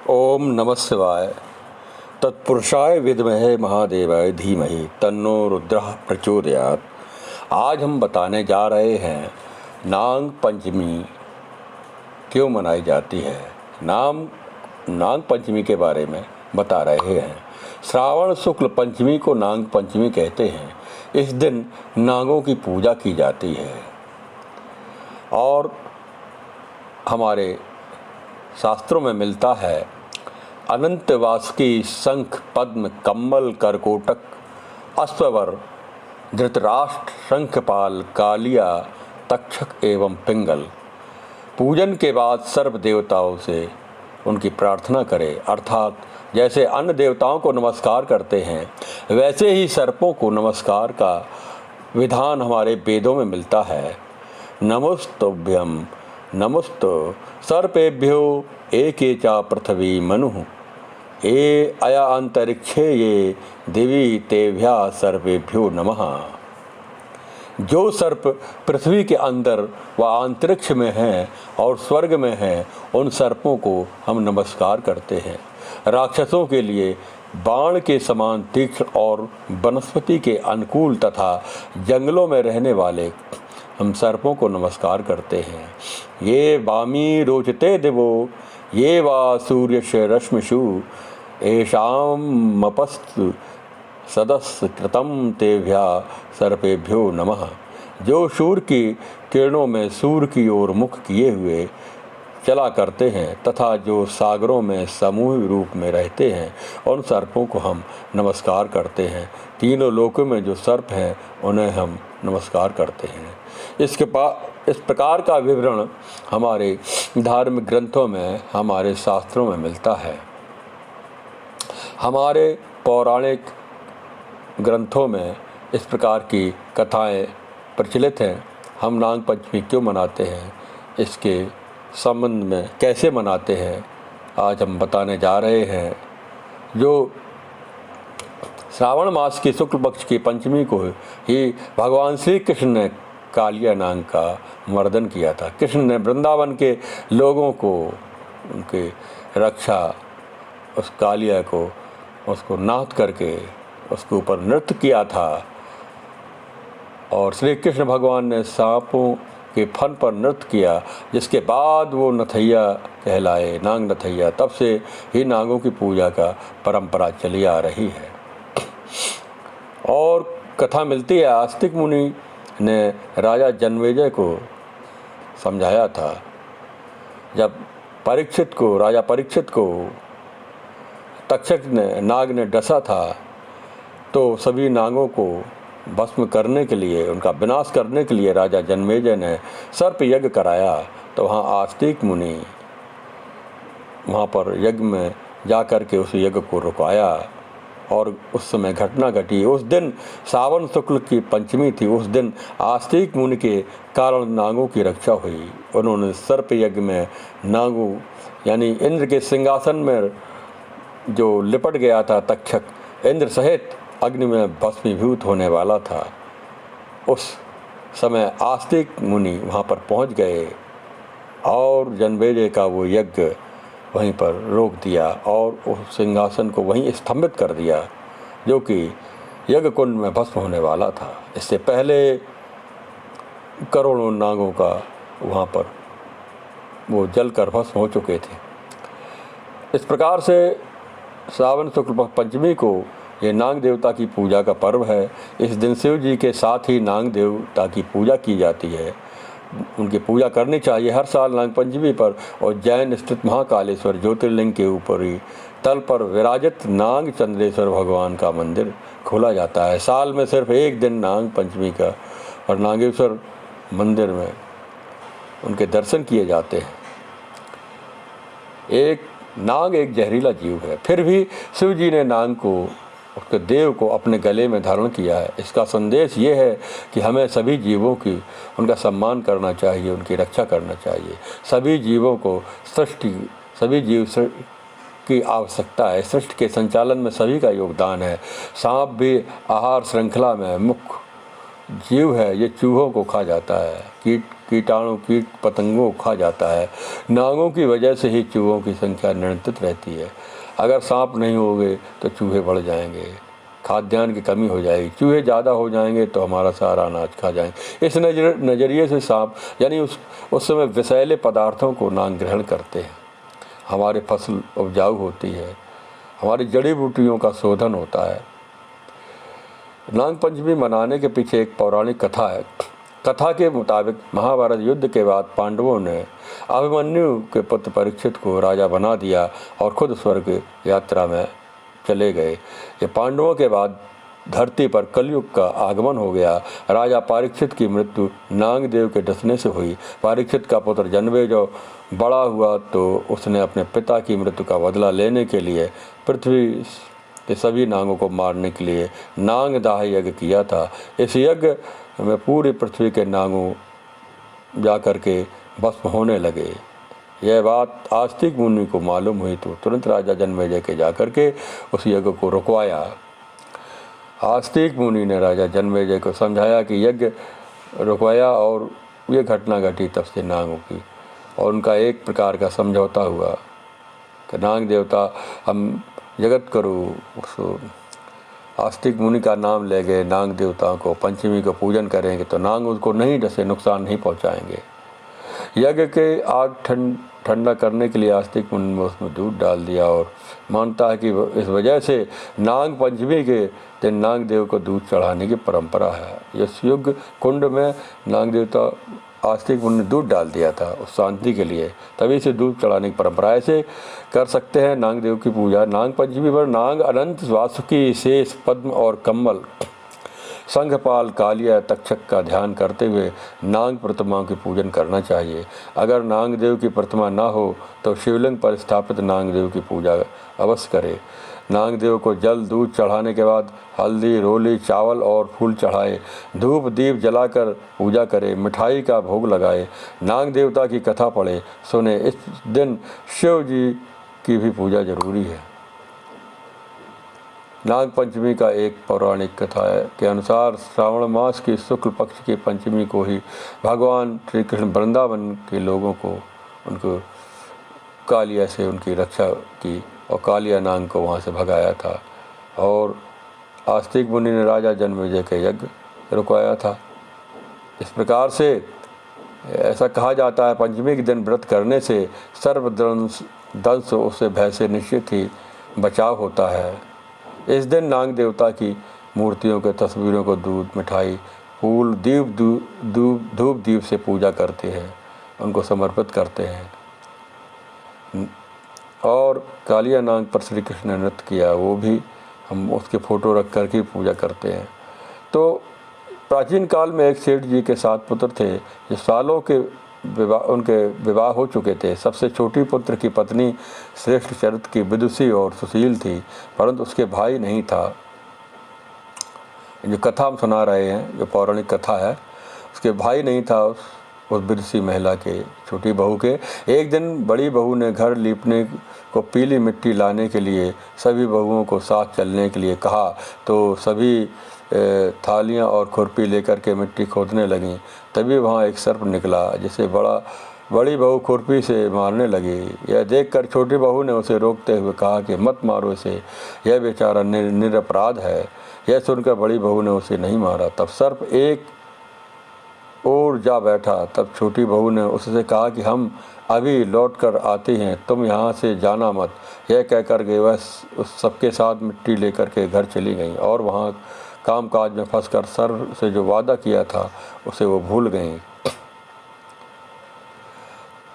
ओम नमः शिवाय। तत्पुरुषाय विद्महे महादेवाय धीमहि तन्नो रुद्रः प्रचोदयात्। आज हम बताने जा रहे हैं नाग पंचमी क्यों मनाई जाती है। नाग पंचमी के बारे में बता रहे हैं। श्रावण शुक्ल पंचमी को नाग पंचमी कहते हैं। इस दिन नागों की पूजा की जाती है और हमारे शास्त्रों में मिलता है अनंत वासुकी शंख पद्म कम्मल करकोटक अश्ववर धृतराष्ट्र शंखपाल कालिया तक्षक एवं पिंगल। पूजन के बाद सर्व देवताओं से उनकी प्रार्थना करें, अर्थात जैसे अन्य देवताओं को नमस्कार करते हैं वैसे ही सर्पों को नमस्कार का विधान हमारे वेदों में मिलता है। नमोस्तुभ्यं नमोस्तु सर्पेभ्यो एके चा पृथ्वी मनुः ए अया अंतरिक्षे ये देवी तेभ्या सर्पेभ्यो नमः। जो सर्प पृथ्वी के अंदर व अंतरिक्ष में हैं और स्वर्ग में हैं उन सर्पों को हम नमस्कार करते हैं। राक्षसों के लिए बाण के समान तीक्ष्ण और वनस्पति के अनुकूल तथा जंगलों में रहने वाले हम सर्पों को नमस्कार करते हैं। ये वामी रोचते दिवो ये वा सूर्यस्य रश्मिषु एषामपस्तु सदस्य कृतं तेभ्या सर्पेभ्यो नमः। जो सूर्य की किरणों में सूर्य की ओर मुख किए हुए चला करते हैं तथा जो सागरों में समूह रूप में रहते हैं उन सर्पों को हम नमस्कार करते हैं। तीनों लोकों में जो सर्प हैं उन्हें हम नमस्कार करते हैं। इस प्रकार का विवरण हमारे धार्मिक ग्रंथों में हमारे शास्त्रों में मिलता है। हमारे पौराणिक ग्रंथों में इस प्रकार की कथाएं प्रचलित हैं। हम नाग पंचमी क्यों मनाते हैं, इसके संबंध में कैसे मनाते हैं, आज हम बताने जा रहे हैं। जो श्रावण मास की शुक्ल पक्ष की पंचमी को ही भगवान श्री कृष्ण ने कालिया नाग का मर्दन किया था। कृष्ण ने वृंदावन के लोगों को उनके रक्षा उस कालिया को उसको नाथ करके उसके ऊपर नृत्य किया था और श्री कृष्ण भगवान ने सांपों के फन पर नृत्य किया, जिसके बाद वो नथैया कहलाए, नाग नथैया। तब से ही नागों की पूजा का परंपरा चली आ रही है। और कथा मिलती है आस्तिक मुनि ने राजा जन्मेजय को समझाया था। जब राजा परीक्षित को तक्षक ने नाग ने डसा था तो सभी नागों को भस्म करने के लिए, उनका विनाश करने के लिए राजा जन्मेजय ने सर्प यज्ञ कराया। तो वहाँ आस्तिक मुनि वहाँ पर यज्ञ में जा कर के उस यज्ञ को रुकाया और उस समय घटना घटी। उस दिन सावन शुक्ल की पंचमी थी। उस दिन आस्तिक मुनि के कारण नागों की रक्षा हुई। उन्होंने सर्प यज्ञ में नागों यानी इंद्र के सिंहासन में जो लिपट गया था तक्षक, इंद्र सहित अग्नि में भस्मीभूत होने वाला था। उस समय आस्तिक मुनि वहाँ पर पहुँच गए और जन्मेजय का वो यज्ञ वहीं पर रोक दिया और उस सिंहासन को वहीं स्तंभित कर दिया जो कि यज्ञ कुंड में भस्म होने वाला था। इससे पहले करोड़ों नागों का वहाँ पर वो जलकर भस्म हो चुके थे। इस प्रकार से श्रावण शुक्ल पंचमी को ये नाग देवता की पूजा का पर्व है। इस दिन शिव जी के साथ ही नाग देवता की पूजा की जाती है। उनकी पूजा करनी चाहिए हर साल नाग पंचमी पर। और जैन स्थित महाकालेश्वर ज्योतिर्लिंग के ऊपरी तल पर विराजित नाग चंद्रेश्वर भगवान का मंदिर खोला जाता है। साल में सिर्फ एक दिन नाग पंचमी का और नागेश्वर मंदिर में उनके दर्शन किए जाते हैं। नाग एक जहरीला जीव है, फिर भी शिव जी ने नाग को, उसके देव को अपने गले में धारण किया है। इसका संदेश ये है कि हमें सभी जीवों की उनका सम्मान करना चाहिए, उनकी रक्षा करना चाहिए। सभी जीवों को सभी जीव की आवश्यकता है। सृष्टि के संचालन में सभी का योगदान है। सांप भी आहार श्रृंखला में मुख्य जीव है। ये चूहों को खा जाता है, कीटाणु कीट पतंगों को खा जाता है। नांगों की वजह से ही चूहों की संख्या नियंत्रित रहती है। अगर सांप नहीं होंगे तो चूहे बढ़ जाएंगे, खाद्यान्न की कमी हो जाएगी, चूहे ज़्यादा हो जाएंगे तो हमारा सारा अनाज खा जाएंगे। इस नज़रिए से सांप यानी उस समय विषैले पदार्थों को नांग ग्रहण करते हैं। हमारी फसल उपजाऊ होती है, हमारी जड़ी बूटियों का शोधन होता है। नाग पंचमी मनाने के पीछे एक पौराणिक कथा है। कथा के मुताबिक महाभारत युद्ध के बाद पांडवों ने अभिमन्यु के पुत्र परीक्षित को राजा बना दिया और खुद स्वर्ग यात्रा में चले गए। ये पांडवों के बाद धरती पर कलयुग का आगमन हो गया। राजा परीक्षित की मृत्यु नागदेव के डसने से हुई। परीक्षित का पुत्र जन्मेजय बड़ा हुआ तो उसने अपने पिता की मृत्यु का बदला लेने के लिए पृथ्वी के सभी नागों को मारने के लिए नागदाह यज्ञ किया था। इस यज्ञ में पूरी पृथ्वी के नागों जा कर के भस्म होने लगे। यह बात आस्तिक मुनि को मालूम हुई तो तुरंत राजा जन्मेजय के जाकर के उस यज्ञ को रुकवाया। आस्तिक मुनि ने राजा जन्मेजय को समझाया कि यज्ञ रुकवाया और ये घटना घटी तब से नागों की, और उनका एक प्रकार का समझौता हुआ कि नाग देवता हम जगत करो उस आस्तिक मुनि का नाम ले गए। नाग देवताओं को पंचमी को पूजन करेंगे तो नाग उसको नहीं डसे, नुकसान नहीं पहुंचाएंगे। यज्ञ के आग ठंडा करने के लिए आस्तिक मुनि ने उसमें दूध डाल दिया और मानता है कि इस वजह से नाग पंचमी के दिन नाग देव को दूध चढ़ाने की परंपरा है। इस युग कुंड में नाग देवता आस्तिक मुनि ने दूध डाल दिया था उस शांति के लिए, तभी से दूध चढ़ाने की परंपरा। ऐसे कर सकते हैं नाग देव की पूजा। नाग पंचमी पर नाग अनंत, वासुकी, शेष, पद्म और कमल, संघपाल, कालिया, तक्षक का ध्यान करते हुए नाग प्रतिमाओं की पूजन करना चाहिए। अगर नागदेव की प्रतिमा ना हो तो शिवलिंग पर स्थापित नागदेव की पूजा अवश्य करें। नागदेव को जल दूध चढ़ाने के बाद हल्दी, रोली, चावल और फूल चढ़ाए, धूप दीप जलाकर पूजा करें, मिठाई का भोग लगाए, नाग देवता की कथा पढ़े, सुने। इस दिन शिव जी की भी पूजा जरूरी है। नाग पंचमी का एक पौराणिक कथा है के अनुसार श्रावण मास की शुक्ल पक्ष की पंचमी को ही भगवान श्री कृष्ण वृंदावन के लोगों को उनको कालिया से उनकी रक्षा की और कालिया नाग को वहाँ से भगाया था, और आस्तिक मुनि ने राजा जन्मेजय के यज्ञ रुकवाया था। इस प्रकार से ऐसा कहा जाता है पंचमी के दिन व्रत करने से सर्वदंश उससे भय से निश्चित ही बचाव होता है। इस दिन नाग देवता की मूर्तियों के तस्वीरों को दूध, मिठाई, फूल, धूप दीप से पूजा करते हैं, उनको समर्पित करते हैं। और कालिया नाग पर श्री कृष्ण ने नृत्य किया, वो भी हम उसके फोटो रख कर के पूजा करते हैं। तो प्राचीन काल में एक सेठ जी के 7 पुत्र थे जो सालों के उनके विवाह हो चुके थे। सबसे छोटी पुत्र की पत्नी श्रेष्ठ चरित्र की, विदुषी और सुशील थी, परंतु उसके भाई नहीं था। जो कथा हम सुना रहे हैं, जो पौराणिक कथा है, उसके भाई नहीं था उस विदुषी महिला के, छोटी बहू के। एक दिन बड़ी बहू ने घर लीपने को पीली मिट्टी लाने के लिए सभी बहुओं को साथ चलने के लिए कहा, तो सभी थालियां और खुरपी लेकर के मिट्टी खोदने लगीं। तभी वहाँ एक सर्प निकला जिसे बड़ी बहू खुरपी से मारने लगी। यह देखकर छोटी बहू ने उसे रोकते हुए कहा कि मत मारो इसे, यह बेचारा निरपराध है। यह सुनकर बड़ी बहू ने उसे नहीं मारा। तब सर्प एक और जा बैठा। तब छोटी बहू ने उससे कहा कि हम अभी लौट कर आते हैं, तुम यहाँ से जाना मत। यह कहकर के वह उस सबके साथ मिट्टी लेकर के घर चली गई और वहाँ कामकाज में फंसकर सर्प से जो वादा किया था उसे वो भूल गई।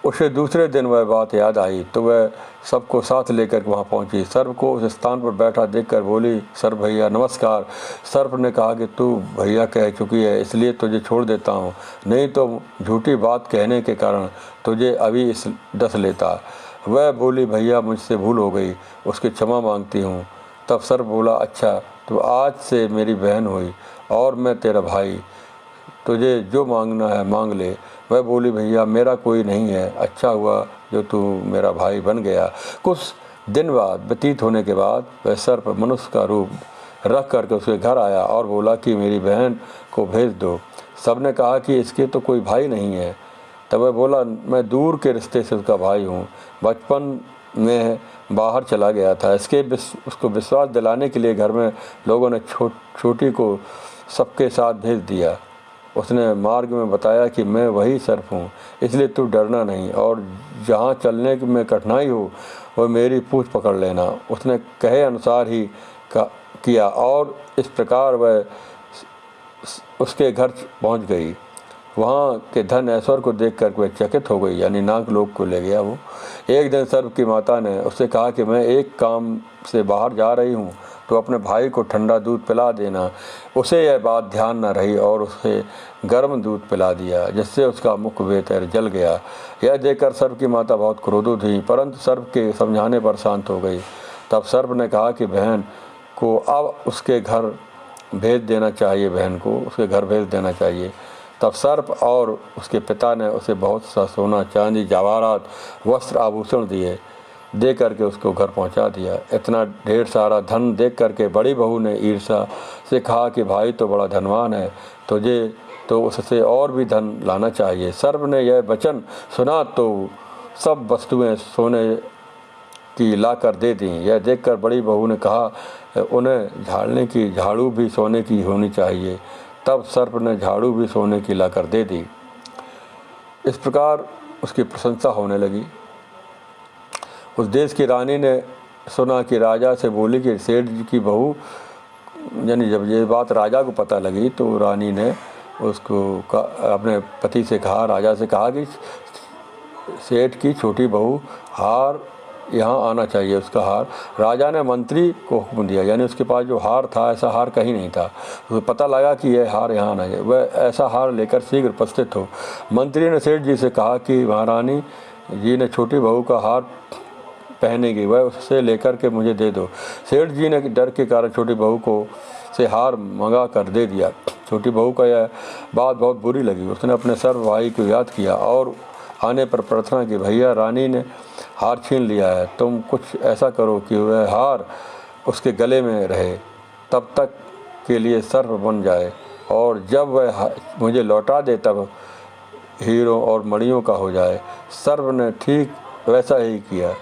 उसे दूसरे दिन वह बात याद आई तो वह सबको साथ लेकर वहाँ पहुँची। सर्प को उस स्थान पर बैठा देखकर बोली, सर्प भैया नमस्कार। सर्प ने कहा कि तू भैया कह चुकी है इसलिए तुझे छोड़ देता हूँ, नहीं तो झूठी बात कहने के कारण तुझे अभी इस डस लेता। वह बोली, भैया मुझसे भूल हो गई, उसकी क्षमा मांगती हूँ। तब सर्प बोला, अच्छा तो आज से मेरी बहन हुई और मैं तेरा भाई, तुझे जो मांगना है मांग ले। वह बोली, भैया मेरा कोई नहीं है, अच्छा हुआ जो तू मेरा भाई बन गया। कुछ दिन बाद व्यतीत होने के बाद वह सर्प मनुष्य का रूप रख करके उसके घर आया और बोला कि मेरी बहन को भेज दो। सबने कहा कि इसके तो कोई भाई नहीं है। तब वह बोला, मैं दूर के रिश्ते से उसका भाई हूँ, बचपन में बाहर चला गया था। उसको विश्वास दिलाने के लिए घर में लोगों ने छोटी को सबके साथ भेज दिया। उसने मार्ग में बताया कि मैं वही सर्प हूँ, इसलिए तू डरना नहीं, और जहाँ चलने में कठिनाई हो वह मेरी पूँछ पकड़ लेना। उसने कहे अनुसार ही किया, और इस प्रकार वह उसके घर पहुँच गई। वहाँ के धन ऐश्वर्य को देखकर वह चकित हो गई, यानी नागलोक को ले गया वो। एक दिन सर्प की माता ने उससे कहा कि मैं एक काम से बाहर जा रही हूँ, तो अपने भाई को ठंडा दूध पिला देना। उसे यह बात ध्यान न रही और उसे गर्म दूध पिला दिया, जिससे उसका मुख बेहतर जल गया। यह देखकर सर्प की माता बहुत क्रोधित हुई, परंतु सर्प के समझाने पर शांत हो गई। तब सर्प ने कहा कि बहन को अब उसके घर भेज देना चाहिए, बहन को उसके घर भेज देना चाहिए। तब सर्प और उसके पिता ने उसे बहुत सा सोना, चांदी, जवाहरात, वस्त्र, आभूषण दे करके उसको घर पहुंचा दिया। इतना ढेर सारा धन देख करके बड़ी बहू ने ईर्ष्या से कहा कि भाई तो बड़ा धनवान है, तुझे तो उससे और भी धन लाना चाहिए। सर्प ने यह वचन सुना तो सब वस्तुएं सोने की ला कर दे दी। यह देखकर बड़ी बहू ने कहा, उन्हें झाड़ने की झाड़ू भी सोने की होनी चाहिए। तब सर्प ने झाड़ू भी सोने की ला कर दे दी। इस प्रकार उसकी प्रशंसा होने लगी। उस देश की रानी ने सुना कि राजा से बोली कि सेठ जी की बहू, यानी जब ये बात राजा को पता लगी तो रानी ने उसको अपने पति से कहा, राजा से कहा कि सेठ की छोटी बहू हार यहाँ आना चाहिए, उसका हार। राजा ने मंत्री को हुक्म दिया, यानी उसके पास जो हार था ऐसा हार कहीं नहीं था। तो पता लगा कि यह हार यहाँ आना चाहिए, वह ऐसा हार लेकर शीघ्र उपस्थित हो। मंत्री ने सेठ जी से कहा कि महारानी जी ने छोटी बहू का हार पहनेगी, वह उससे लेकर के मुझे दे दो। सेठ जी ने डर के कारण छोटी बहू को से हार मंगा कर दे दिया। छोटी बहू का यह बात बहुत बुरी लगी। उसने अपने सर्व भाई को याद किया और आने पर प्रार्थना की, भैया रानी ने हार छीन लिया है, तुम कुछ ऐसा करो कि वह हार उसके गले में रहे, तब तक के लिए सर्प बन जाए, और जब वह मुझे लौटा दे तब हीरों और मणियों का हो जाए। सर्प ने ठीक वैसा ही किया।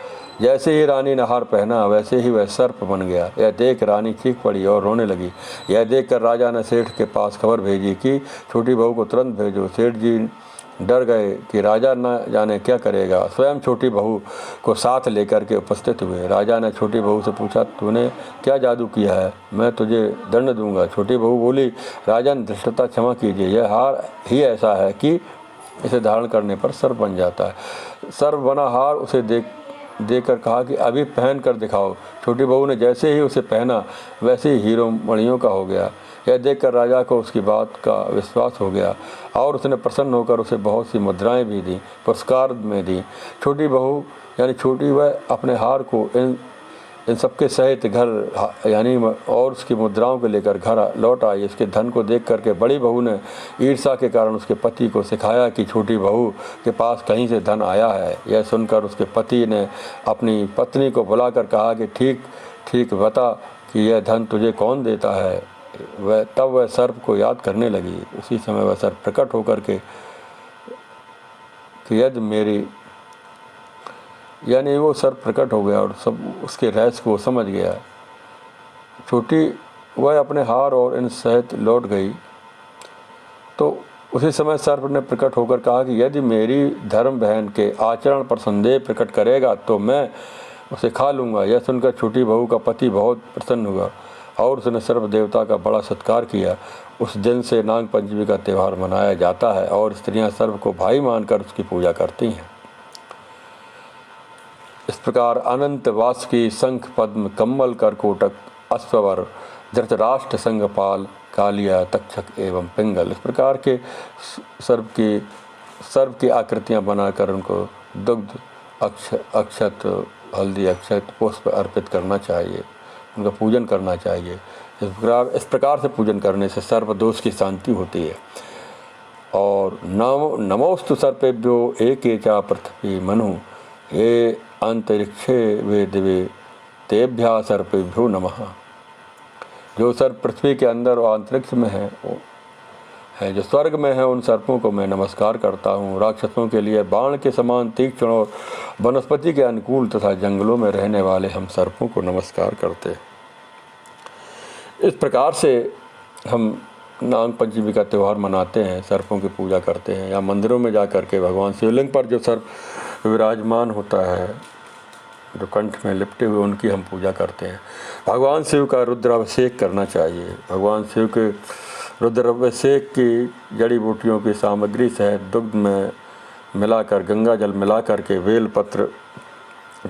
जैसे ही रानी ने हार पहना वैसे ही वह सर्प बन गया। यह देख रानी चीख पड़ी और रोने लगी। यह देखकर राजा ने सेठ के पास खबर भेजी कि छोटी बहू को तुरंत भेजो। सेठ जी डर गए कि राजा न जाने क्या करेगा। स्वयं छोटी बहू को साथ लेकर के उपस्थित हुए। राजा ने छोटी बहू से पूछा, तूने क्या जादू किया है, मैं तुझे दंड दूंगा। छोटी बहू बोली, राजन धृष्टता क्षमा कीजिए, यह हार ही ऐसा है कि इसे धारण करने पर सर्प बन जाता है। सर्प बना हार उसे देखकर कहा कि अभी पहन कर दिखाओ। छोटी बहू ने जैसे ही उसे पहना वैसे ही हीरों मणियों का हो गया। यह देखकर राजा को उसकी बात का विश्वास हो गया और उसने प्रसन्न होकर उसे बहुत सी मुद्राएं भी दी, पुरस्कार में दी। छोटी बहू यानी छोटी वह अपने हार को इन सबके सहित घर यानी और उसकी मुद्राओं को लेकर घर लौट आई। इसके धन को देख करके बड़ी बहू ने ईर्ष्या के कारण उसके पति को सिखाया कि छोटी बहू के पास कहीं से धन आया है। यह सुनकर उसके पति ने अपनी पत्नी को बुलाकर कहा कि ठीक ठीक बता कि यह धन तुझे कौन देता है। तब वह सर्प को याद करने लगी। उसी समय वह सर्प प्रकट होकर के यदि मेरी यानी वो सर्प प्रकट हो गया और सब उसके रहस्य को समझ गया। छोटी वह अपने हार और इन सहित लौट गई। तो उसी समय सर्प ने प्रकट होकर कहा कि यदि मेरी धर्म बहन के आचरण पर संदेह प्रकट करेगा तो मैं उसे खा लूँगा। यह सुनकर छोटी बहू का पति बहुत प्रसन्न हुआ और उसने सर्प देवता का बड़ा सत्कार किया। उस दिन से नाग पंचमी का त्यौहार मनाया जाता है और स्त्रियां सर्प को भाई मानकर उसकी पूजा करती हैं। इस प्रकार अनंत वासुकी, शंख, पद्म, कम्मल, करकोटक, अश्ववर, धृतराष्ट्र, संघपाल, कालिया, तक्षक एवं पिंगल, इस प्रकार के सर्प की आकृतियां बनाकर उनको दुग्ध, अक्षत, हल्दी, अक्षत, पुष्प अर्पित करना चाहिए, उनका पूजन करना चाहिए। इस प्रकार से पूजन करने से सर्प दोष की शांति होती है। और नमोस्तु सर्पेभ्यो एकेचा पृथ्वी मनु, ये अंतरिक्षे वे दिवे तेभ्या सर्पेभ्यो नमः। जो सर्प पृथ्वी के अंदर और अंतरिक्ष में हैं जो स्वर्ग में हैं उन सर्पों को मैं नमस्कार करता हूँ। राक्षसों के लिए बाण के समान तीक्ष्ण और वनस्पति के अनुकूल तथा जंगलों में रहने वाले हम सर्पों को नमस्कार करते हैं। इस प्रकार से हम नाग पंचमी का त्यौहार मनाते हैं, सर्पों की पूजा करते हैं, या मंदिरों में जा कर के भगवान शिवलिंग पर जो सर्प विराजमान होता है, जो कंठ में लिपटे हुए, उनकी हम पूजा करते हैं। भगवान शिव का रुद्राभिषेक करना चाहिए। भगवान शिव के रुद्राभिषेक की जड़ी बूटियों की सामग्री से दुग्ध में मिलाकर, गंगा जल मिलाकर के, बेल पत्र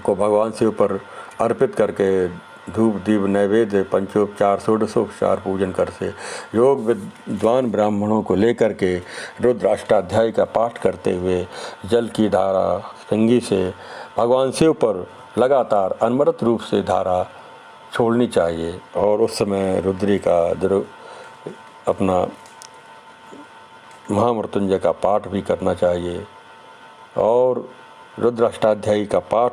को भगवान शिव पर अर्पित करके धूप दीप नैवेद्य पंचोपचार षोडशोपचार पूजन करते योग विद्वान ब्राह्मणों को लेकर के रुद्र अष्टाध्यायी का पाठ करते हुए जल की धारा संगी से भगवान शिव पर लगातार अनवरत रूप से धारा छोड़नी चाहिए। और उस समय रुद्री का अपना महामृत्युंजय का पाठ भी करना चाहिए। और रुद्र अष्टाध्यायी का पाठ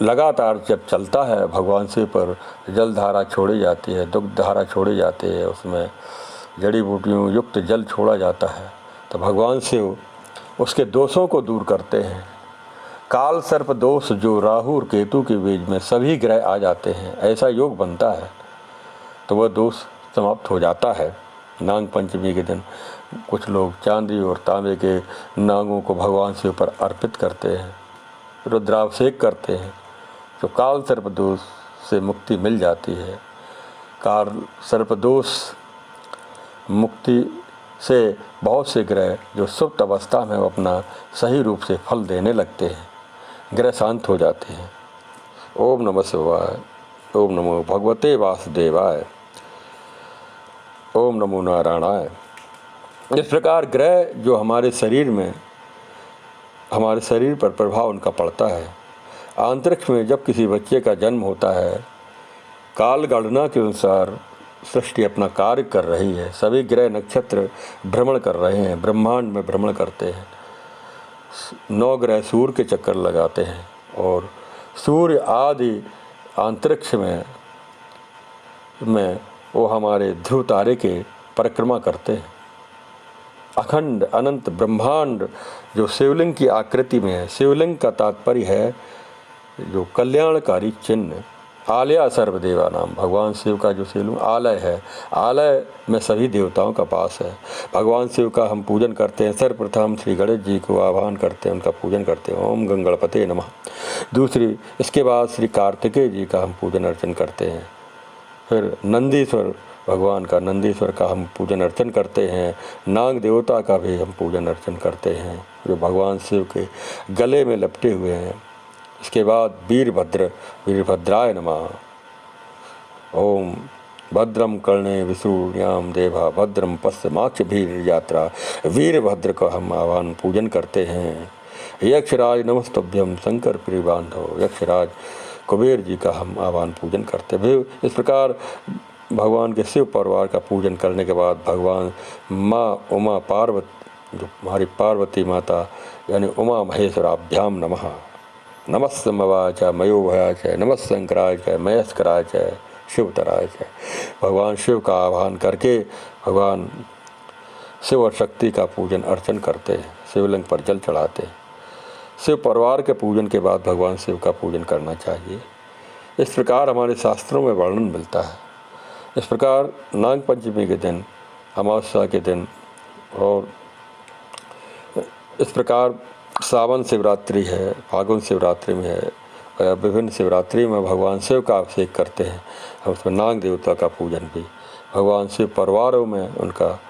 लगातार जब चलता है, भगवान शिव पर जल धारा छोड़ी जाती है, दुग्ध धारा छोड़ी जाती है, उसमें जड़ी बूटियों युक्त जल छोड़ा जाता है, तो भगवान शिव उसके दोषों को दूर करते हैं। काल सर्प दोष जो राहु और केतु के बीच में सभी ग्रह आ जाते हैं, ऐसा योग बनता है, तो वह दोष समाप्त हो जाता है। नाग पंचमी के दिन कुछ लोग चांदी और तांबे के नागों को भगवान शिव पर अर्पित करते हैं, रुद्राभिषेक करते हैं, तो काल सर्प दोष से मुक्ति मिल जाती है। काल सर्प दोष मुक्ति से बहुत से ग्रह जो सुप्त अवस्था में अपना सही रूप से फल देने लगते हैं, ग्रह शांत हो जाते हैं। ओम नमः शिवाय। ओम नमो भगवते वासुदेवाय। ओम नमो नारायणाय। इस प्रकार ग्रह जो हमारे शरीर पर प्रभाव उनका पड़ता है। अंतरिक्ष में जब किसी बच्चे का जन्म होता है, काल गणना के अनुसार सृष्टि अपना कार्य कर रही है, सभी ग्रह नक्षत्र भ्रमण कर रहे हैं, ब्रह्मांड में भ्रमण करते हैं। 9 ग्रह सूर्य के चक्कर लगाते हैं और सूर्य आदि अंतरिक्ष में वो हमारे ध्रुव तारे के परिक्रमा करते हैं। अखंड अनंत ब्रह्मांड जो शिवलिंग की आकृति में है, शिवलिंग का तात्पर्य है जो कल्याणकारी चिन्ह। आलया सर्वदेवा नाम, भगवान शिव का जो शिवलिंग आलय है, आलय में सभी देवताओं का पास है। भगवान शिव का हम पूजन करते हैं। सर्वप्रथम श्री गणेश जी को आह्वान करते हैं, उनका पूजन करते हैं, ओम गंगणपते नमः। दूसरी, इसके बाद श्री कार्तिकेय जी का हम पूजन अर्चन करते हैं। फिर नंदीश्वर भगवान का, नंदीश्वर का हम पूजन अर्चन करते हैं। नाग देवता का भी हम पूजन अर्चन करते हैं, जो भगवान शिव के गले में लपटे हुए हैं। इसके बाद वीरभद्राय नमः। ओम भद्रम कर्णे विष्णुयाम देवा भद्रम पश्चिमाक्षभीर यात्रा। वीरभद्र का हम आह्वान पूजन करते हैं। यक्षराज नमस्तभ्यम शंकर प्रिय बांधव। यक्षराज कुबेर जी का हम आह्वान पूजन करते हैं। इस प्रकार भगवान के शिव परिवार का पूजन करने के बाद भगवान माँ उमा पार्वती, जो हमारी पार्वती माता यानी उमा महेश्वराभ्याम नमः। नमस्समवाय च मयोभयाय च नमस्शंकराय च मयस्कराय च शिवतराय च। भगवान शिव का आह्वान करके भगवान शिव और शक्ति का पूजन अर्चन करते हैं, शिवलिंग पर जल चढ़ाते हैं। शिव परिवार के पूजन के बाद भगवान शिव का पूजन करना चाहिए। इस प्रकार हमारे शास्त्रों में वर्णन मिलता है। इस प्रकार नाग पंचमी के दिन, अमावस्या के दिन, और इस प्रकार सावन शिवरात्रि है, फागुन शिवरात्रि में है, विभिन्न शिवरात्रि में भगवान शिव का अभिषेक करते हैं। हम उसमें नाग देवता का पूजन भी भगवान शिव परिवारों में उनका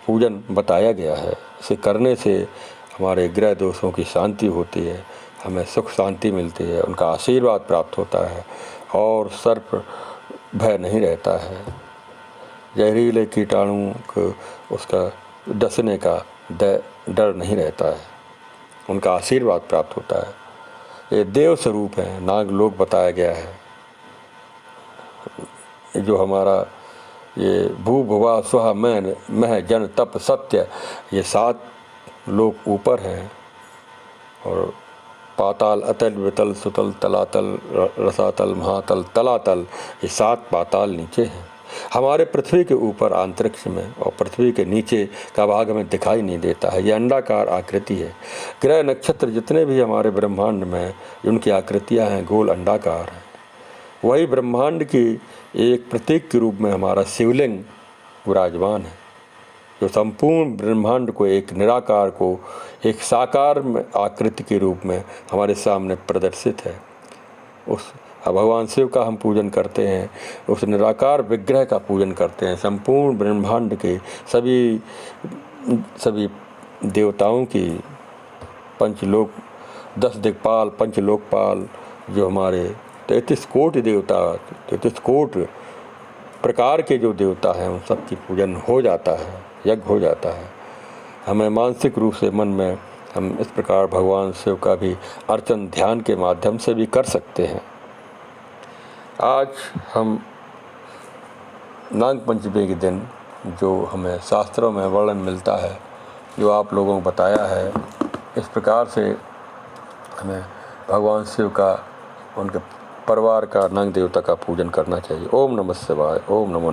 पूजन बताया गया है। इसे करने से हमारे ग्रह दोषों की शांति होती है, हमें सुख शांति मिलती है, उनका आशीर्वाद प्राप्त होता है और सर्प भय नहीं रहता है। जहरीले कीटाणु को उसका डसने का डर नहीं रहता है, उनका आशीर्वाद प्राप्त होता है। ये देव स्वरूप है, नाग लोक बताया गया है। जो हमारा ये भू भुवा स्व मह जन तप सत्य, ये 7 लोक ऊपर हैं, और पाताल अतल वितल सुतल तलातल रसातल महातल तलातल, ये 7 पाताल नीचे हैं। हमारे पृथ्वी के ऊपर अंतरिक्ष में और पृथ्वी के नीचे का भाग हमें दिखाई नहीं देता है। ये अंडाकार आकृति है। ग्रह नक्षत्र जितने भी हमारे ब्रह्मांड में उनकी आकृतियाँ हैं गोल अंडाकार हैं। वही ब्रह्मांड की एक प्रतीक के रूप में हमारा शिवलिंग विराजमान है, जो संपूर्ण ब्रह्मांड को एक निराकार को एक साकार आकृति के रूप में हमारे सामने प्रदर्शित है। उस भगवान शिव का हम पूजन करते हैं, उस निराकार विग्रह का पूजन करते हैं। संपूर्ण ब्रह्मांड के सभी देवताओं की पंचलोक 10 दिक्पाल पंचलोकपाल जो हमारे 33 कोटि देवता 33 कोटि प्रकार के जो देवता हैं उन सब की पूजन हो जाता है, यज्ञ हो जाता है। हमें मानसिक रूप से मन में हम इस प्रकार भगवान शिव का भी अर्चन ध्यान के माध्यम से भी कर सकते हैं। आज हम नाग पंचमी के दिन जो हमें शास्त्रों में वर्णन मिलता है, जो आप लोगों को बताया है, इस प्रकार से हमें भगवान शिव का उनके परिवार का नाग देवता का पूजन करना चाहिए। ओम नमः शिवाय। ओम नमो